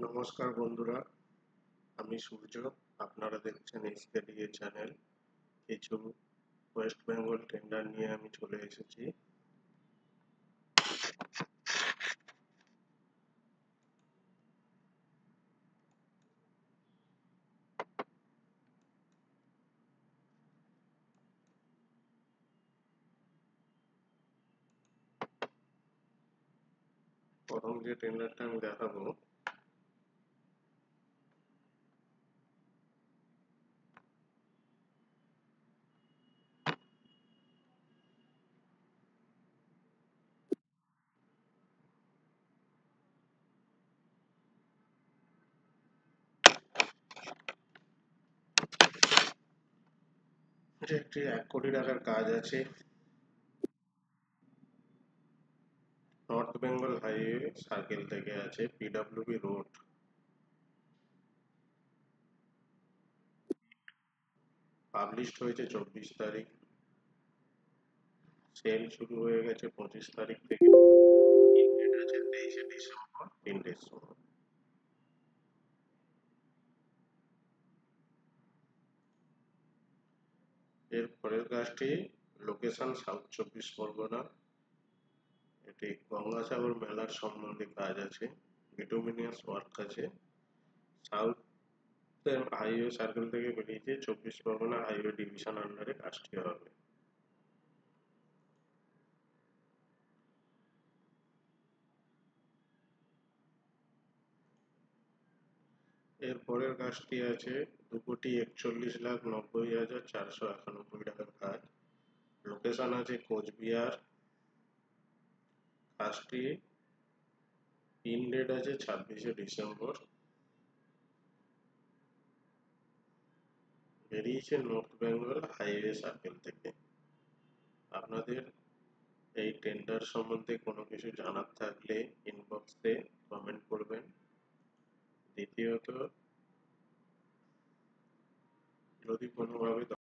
নমস্কার বন্ধুরা, আমি সূর্য। আপনারা দেখছেন এসকেডিএ চ্যানেল। কিছু ওয়েস্ট বেঙ্গল টেন্ডার নিয়ে আমি চলে এসেছি। প্রথম যে টেন্ডারটা আমি দেখাবো, যে একটি 1 কোটি টাকার কাজ আছে নর্থ বেঙ্গল হাইওয়ে সার্কেল থেকে, আছে পিডব্লিউবি রোড। পাবলিশড হয়েছে 24 তারিখ, সেল শুরু হয়ে গেছে 25 তারিখ থেকে, ডেট আছে 23শে ডিসেম্বর 3টের সময়। এর পরের কাজটি লোকেশন সাউথ 24 পরগনা। এটি গঙ্গাসাগর মেলার সম্বন্ধে কাজ আছে, বিটুমিনিয়াস ওয়ার্ক আছে। সাউথ হাইওয়ে সার্কেল থেকে বেরিয়েছে 24 পরগনা হাইওয়ে ডিভিশন আন্ডারে কাজটি হবে। এর পরের কাজটি আছে 2,41,90,491 টাকার কাজ। লোকেশন আছে কোচবিহার। কাজটি ইন ডেট আছে 26শে ডিসেম্বর। বেরিয়েছে নর্থ বেঙ্গল হাইওয়ে সার্কেল থেকে। আপনাদের এই টেন্ডার সম্বন্ধে কোনো কিছু জানার থাকলে ইনবক্সে কমেন্ট করবেন। দ্বিতীয়ত, যদি কোনোভাবে